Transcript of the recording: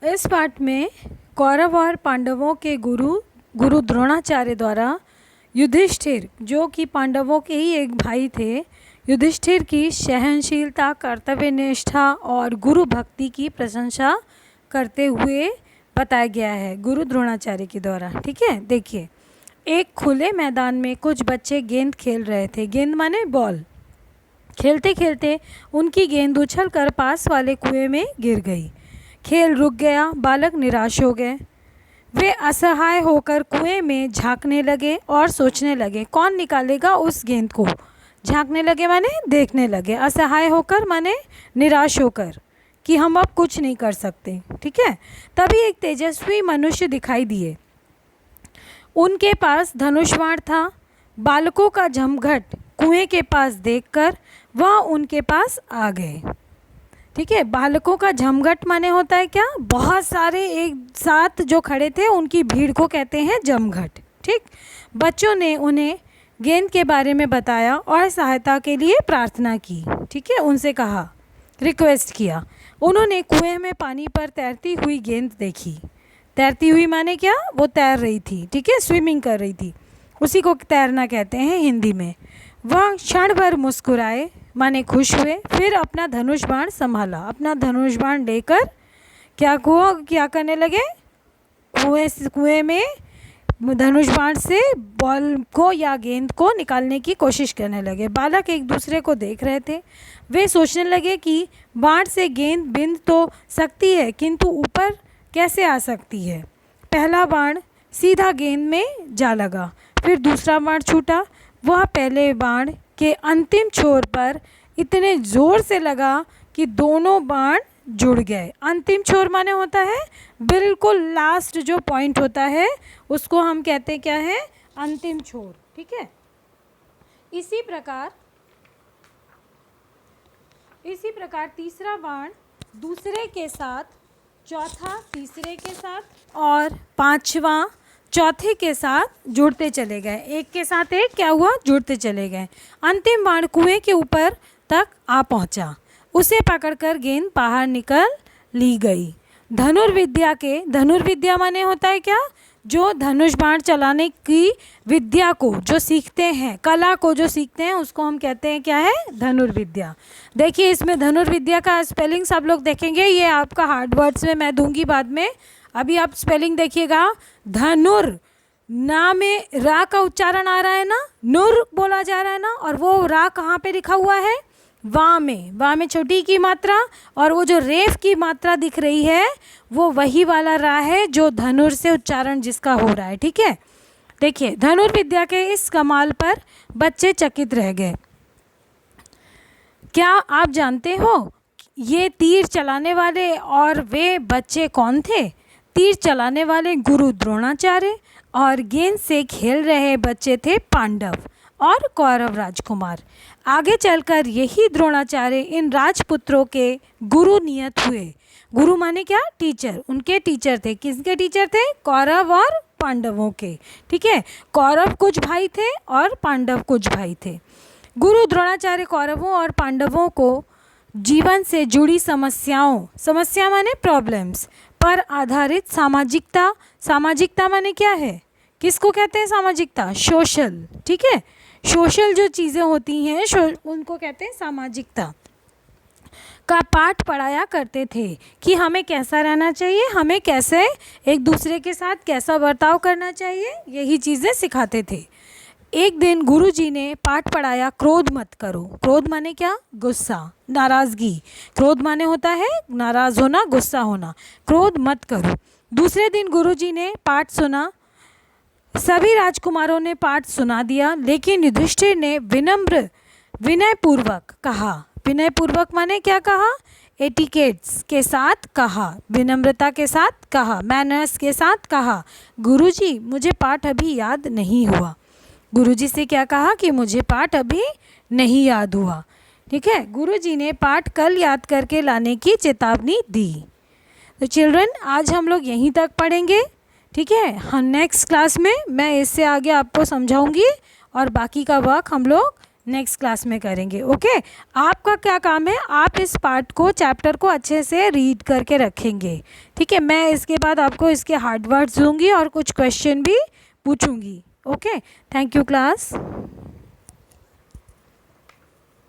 इस पाठ में कौरव और पांडवों के गुरु द्रोणाचार्य द्वारा युधिष्ठिर, जो कि पांडवों के ही एक भाई थे, युधिष्ठिर की सहनशीलता, कर्तव्य निष्ठा और गुरु भक्ति की प्रशंसा करते हुए बताया गया है गुरु द्रोणाचार्य के द्वारा। ठीक है, देखिए, एक खुले मैदान में कुछ बच्चे गेंद खेल रहे थे। गेंद माने बॉल। खेलते खेलते उनकी गेंद उछलकर पास वाले कुएं में गिर गई। खेल रुक गया। बालक निराश हो गए। वे असहाय होकर कुएं में झांकने लगे और सोचने लगे कौन निकालेगा उस गेंद को। झांकने लगे माने देखने लगे, असहाय होकर माने निराश होकर कि हम अब कुछ नहीं कर सकते। ठीक है, तभी एक तेजस्वी मनुष्य दिखाई दिए। उनके पास धनुष बाण था। बालकों का जमघट कुएं के पास देखकर वह उनके पास आ गए। ठीक है, बालकों का जमघट माने होता है क्या, बहुत सारे एक साथ जो खड़े थे उनकी भीड़ को कहते हैं जमघट। ठीक, बच्चों ने उन्हें गेंद के बारे में बताया और सहायता के लिए प्रार्थना की। ठीक है, उनसे कहा, रिक्वेस्ट किया। उन्होंने कुएं में पानी पर तैरती हुई गेंद देखी। तैरती हुई माने क्या, वो तैर रही थी। ठीक है, स्विमिंग कर रही थी, उसी को तैरना कहते हैं हिंदी में। वह क्षण भर मुस्कुराए माने खुश हुए, फिर अपना धनुष बाण संभाला। अपना धनुष बाण लेकर क्या करने लगे, कुएं में धनुष बाण से बॉल को या गेंद को निकालने की कोशिश करने लगे। बालक एक दूसरे को देख रहे थे। वे सोचने लगे कि बाण से गेंद बिंद तो सकती है, किंतु ऊपर कैसे आ सकती है। पहला बाण सीधा गेंद में जा लगा, फिर दूसरा बाण छूटा। वह पहले बाण के अंतिम छोर पर इतने ज़ोर से लगा कि दोनों बाण जुड़ गए। अंतिम छोर माने होता है बिल्कुल लास्ट जो पॉइंट होता है, उसको हम कहते हैं क्या है, अंतिम छोर। ठीक है, इसी प्रकार तीसरा बाण दूसरे के साथ, चौथा तीसरे के साथ और पांचवा चौथे के साथ जुड़ते चले गए। एक के साथ एक क्या हुआ, जुड़ते चले गए। अंतिम बाण कुएं के ऊपर तक आ पहुंचा। उसे पकड़कर गेंद बाहर निकल ली गई। धनुर्विद्या माने होता है क्या, जो धनुष बाण चलाने की विद्या को जो सीखते हैं, कला को जो सीखते हैं, उसको हम कहते हैं क्या है, धनुर्विद्या। देखिए, इसमें धनुर्विद्या का स्पेलिंग सब लोग देखेंगे, ये आपका हार्ड वर्ड्स में मैं दूंगी बाद में। अभी आप स्पेलिंग देखिएगा। धनुर, ना में रा का उच्चारण आ रहा है ना, नुर बोला जा रहा है ना, और वो रा कहाँ पे लिखा हुआ है, वा में छोटी की मात्रा, और वो जो रेफ की मात्रा दिख रही है वो वही वाला रा है जो धनुर से उच्चारण जिसका हो रहा है। ठीक है, देखिए, धनुर्विद्या के इस कमाल पर बच्चे चकित रह गए। क्या आप जानते हो ये तीर चलाने वाले और वे बच्चे कौन थे? तीर चलाने वाले गुरु द्रोणाचार्य और गेंद से खेल रहे बच्चे थे पांडव और कौरव राजकुमार। आगे चलकर यही द्रोणाचार्य इन राजपुत्रों के गुरु नियत हुए। गुरु माने क्या, टीचर। उनके टीचर थे। किसके टीचर थे? कौरव और पांडवों के। ठीक है, कौरव कुछ भाई थे और पांडव कुछ भाई थे। गुरु द्रोणाचार्य कौरवों और पांडवों को जीवन से जुड़ी समस्या माने प्रॉब्लम्स पर आधारित सामाजिकता माने क्या है, किसको कहते हैं सामाजिकता, सोशल। ठीक है, सोशल जो चीज़ें होती हैं उनको कहते हैं सामाजिकता का पाठ पढ़ाया करते थे कि हमें कैसा रहना चाहिए, हमें कैसे एक दूसरे के साथ कैसा बर्ताव करना चाहिए, यही चीज़ें सिखाते थे। एक दिन गुरुजी ने पाठ पढ़ाया, क्रोध मत करो। क्रोध माने क्या, गुस्सा, नाराज़गी। क्रोध माने होता है नाराज़ होना, गुस्सा होना। क्रोध मत करो। दूसरे दिन गुरुजी ने पाठ सुना। सभी राजकुमारों ने पाठ सुना दिया, लेकिन युधिष्ठिर ने विनयपूर्वक कहा। विनयपूर्वक माने क्या कहा, एटिकेट्स के साथ कहा, विनम्रता के साथ कहा, मैनर्स के साथ कहा, गुरुजी मुझे पाठ अभी याद नहीं हुआ। गुरुजी से क्या कहा कि मुझे पाठ अभी नहीं याद हुआ। ठीक है, गुरुजी ने पाठ कल याद करके लाने की चेतावनी दी। तो चिल्ड्रन, आज हम लोग यहीं तक पढ़ेंगे। ठीक है, हम नेक्स्ट क्लास में मैं इससे आगे आपको समझाऊंगी और बाकी का वर्क हम लोग नेक्स्ट क्लास में करेंगे। ओके, आपका क्या काम है, आप इस पार्ट को, चैप्टर को अच्छे से रीड करके रखेंगे। ठीक है, मैं इसके बाद आपको इसके हार्ड वर्ड्स दूंगी और कुछ क्वेश्चन भी पूछूंगी। Okay, thank you class.